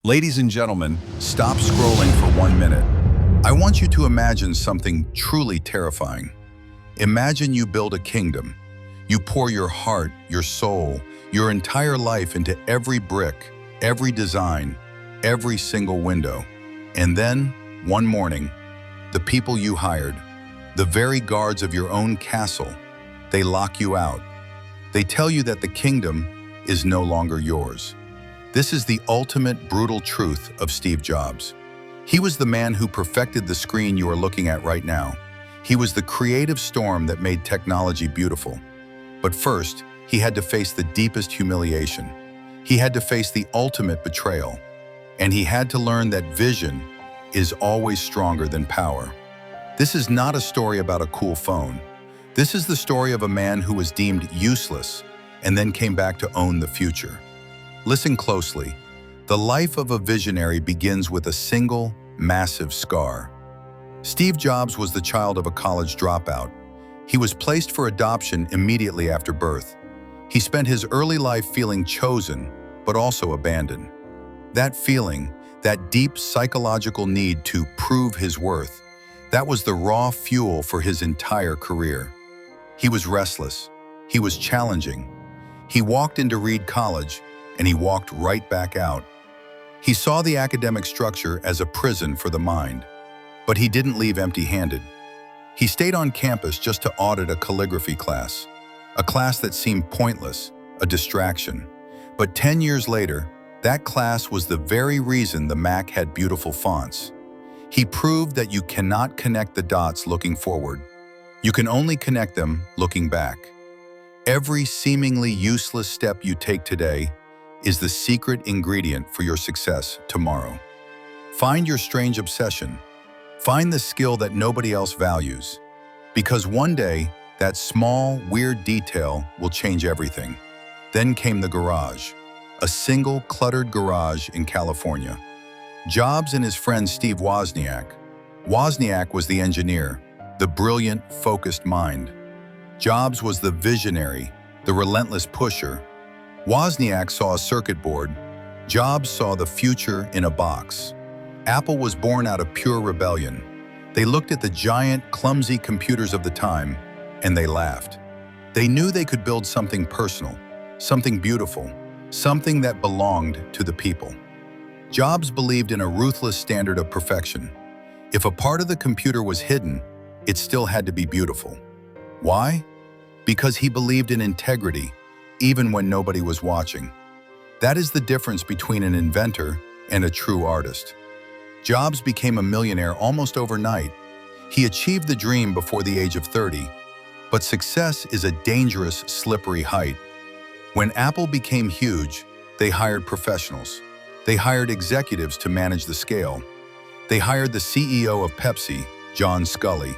Ladies and gentlemen, stop scrolling for 1 minute. I want you to imagine something truly terrifying. Imagine you build a kingdom. You pour your heart, your soul, your entire life into every brick, every design, every single window. And then, one morning, the people you hired, the very guards of your own castle, they lock you out. They tell you that the kingdom is no longer yours. This is the ultimate brutal truth of Steve Jobs. He was the man who perfected the screen you are looking at right now. He was the creative storm that made technology beautiful. But first, he had to face the deepest humiliation. He had to face the ultimate betrayal. And he had to learn that vision is always stronger than power. This is not a story about a cool phone. This is the story of a man who was deemed useless and then came back to own the future. Listen closely. The life of a visionary begins with a single, massive scar. Steve Jobs was the child of a college dropout. He was placed for adoption immediately after birth. He spent his early life feeling chosen, but also abandoned. That feeling, that deep psychological need to prove his worth, that was the raw fuel for his entire career. He was restless. He was challenging. He walked into Reed College, and he walked right back out. He saw the academic structure as a prison for the mind, but he didn't leave empty-handed. He stayed on campus just to audit a calligraphy class, a class that seemed pointless, a distraction. But 10 years later, that class was the very reason the Mac had beautiful fonts. He proved that you cannot connect the dots looking forward. You can only connect them looking back. Every seemingly useless step you take today is the secret ingredient for your success tomorrow. Find your strange obsession. Find the skill that nobody else values. Because one day, that small, weird detail will change everything. Then came the garage, a single, cluttered garage in California. Jobs and his friend Steve Wozniak. Wozniak was the engineer, the brilliant, focused mind. Jobs was the visionary, the relentless pusher. Wozniak saw a circuit board. Jobs saw the future in a box. Apple was born out of pure rebellion. They looked at the giant, clumsy computers of the time, and they laughed. They knew they could build something personal, something beautiful, something that belonged to the people. Jobs believed in a ruthless standard of perfection. If a part of the computer was hidden, it still had to be beautiful. Why? Because he believed in integrity, even when nobody was watching. That is the difference between an inventor and a true artist. Jobs became a millionaire almost overnight. He achieved the dream before the age of 30. But success is a dangerous, slippery height. When Apple became huge, they hired professionals. They hired executives to manage the scale. They hired the CEO of Pepsi, John Sculley.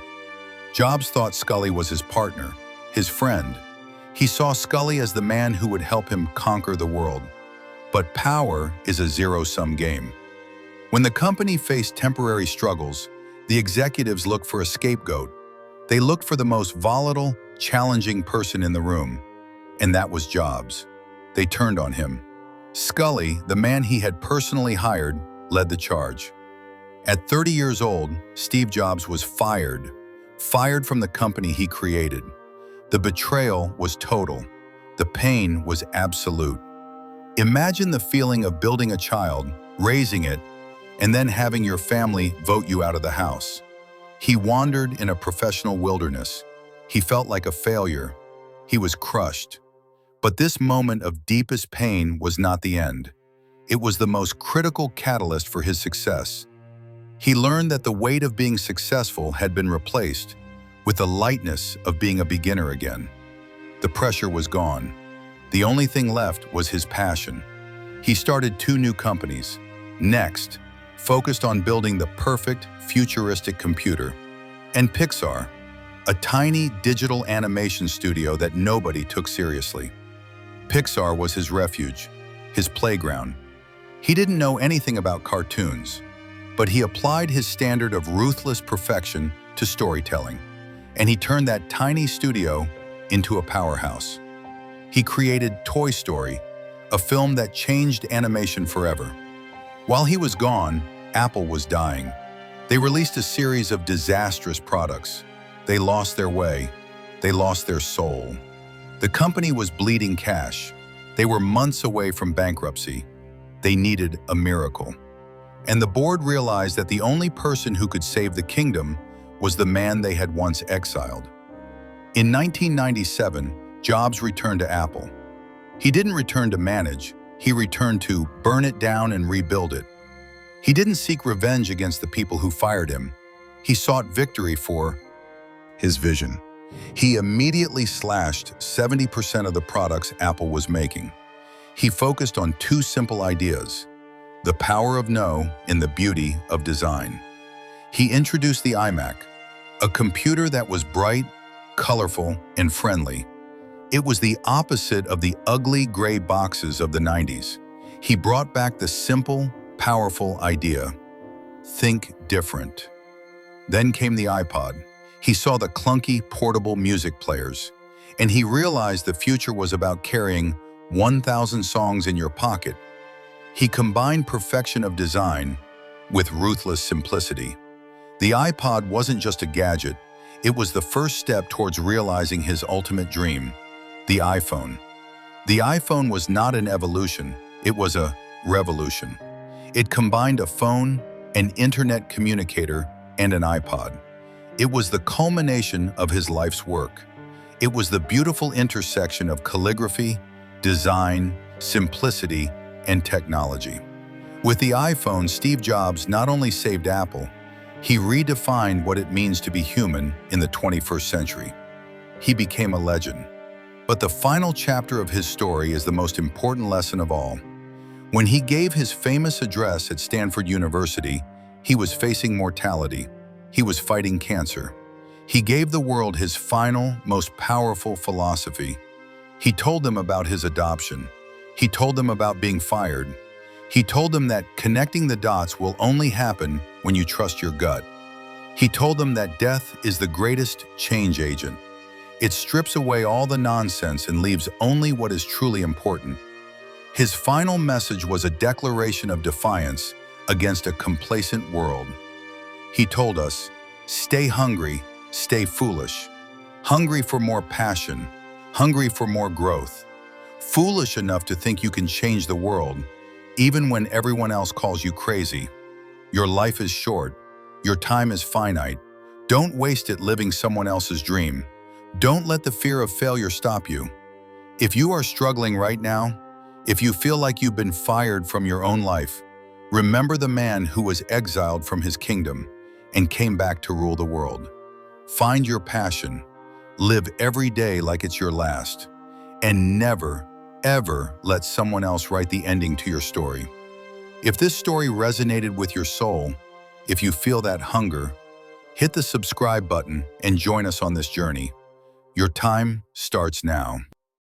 Jobs thought Sculley was his partner, his friend. He saw Sculley as the man who would help him conquer the world. But power is a zero-sum game. When the company faced temporary struggles, the executives looked for a scapegoat. They looked for the most volatile, challenging person in the room. And that was Jobs. They turned on him. Sculley, the man he had personally hired, led the charge. At 30 years old, Steve Jobs was fired from the company he created. The betrayal was total. The pain was absolute. Imagine the feeling of building a child, raising it, and then having your family vote you out of the house. He wandered in a professional wilderness. He felt like a failure. He was crushed. But this moment of deepest pain was not the end. It was the most critical catalyst for his success. He learned that the weight of being successful had been replaced with the lightness of being a beginner again. The pressure was gone. The only thing left was his passion. He started 2 new companies. Next, focused on building the perfect, futuristic computer. And Pixar, a tiny digital animation studio that nobody took seriously. Pixar was his refuge, his playground. He didn't know anything about cartoons, but he applied his standard of ruthless perfection to storytelling. And he turned that tiny studio into a powerhouse. He created Toy Story, a film that changed animation forever. While he was gone, Apple was dying. They released a series of disastrous products. They lost their way. They lost their soul. The company was bleeding cash. They were months away from bankruptcy. They needed a miracle. And the board realized that the only person who could save the kingdom was the man they had once exiled. In 1997, Jobs returned to Apple. He didn't return to manage. He returned to burn it down and rebuild it. He didn't seek revenge against the people who fired him. He sought victory for his vision. He immediately slashed 70% of the products Apple was making. He focused on two simple ideas: the power of no and the beauty of design. He introduced the iMac, a computer that was bright, colorful, and friendly. It was the opposite of the ugly gray boxes of the 90s. He brought back the simple, powerful idea: think different. Then came the iPod. He saw the clunky, portable music players, and he realized the future was about carrying 1,000 songs in your pocket. He combined perfection of design with ruthless simplicity. The iPod wasn't just a gadget, it was the first step towards realizing his ultimate dream: the iPhone. The iPhone was not an evolution, it was a revolution. It combined a phone, an internet communicator, and an iPod. It was the culmination of his life's work. It was the beautiful intersection of calligraphy, design, simplicity, and technology. With the iPhone, Steve Jobs not only saved Apple, he redefined what it means to be human in the 21st century. He became a legend. But the final chapter of his story is the most important lesson of all. When he gave his famous address at Stanford University, he was facing mortality. He was fighting cancer. He gave the world his final, most powerful philosophy. He told them about his adoption. He told them about being fired. He told them that connecting the dots will only happen when you trust your gut. He told them that death is the greatest change agent. It strips away all the nonsense and leaves only what is truly important. His final message was a declaration of defiance against a complacent world. He told us, stay hungry, stay foolish. Hungry for more passion, hungry for more growth. Foolish enough to think you can change the world, even when everyone else calls you crazy. Your life is short. Your time is finite. Don't waste it living someone else's dream. Don't let the fear of failure stop you. If you are struggling right now, if you feel like you've been fired from your own life, remember the man who was exiled from his kingdom and came back to rule the world. Find your passion. Live every day like it's your last. And never, ever let someone else write the ending to your story. If this story resonated with your soul, if you feel that hunger, hit the subscribe button and join us on this journey. Your time starts now.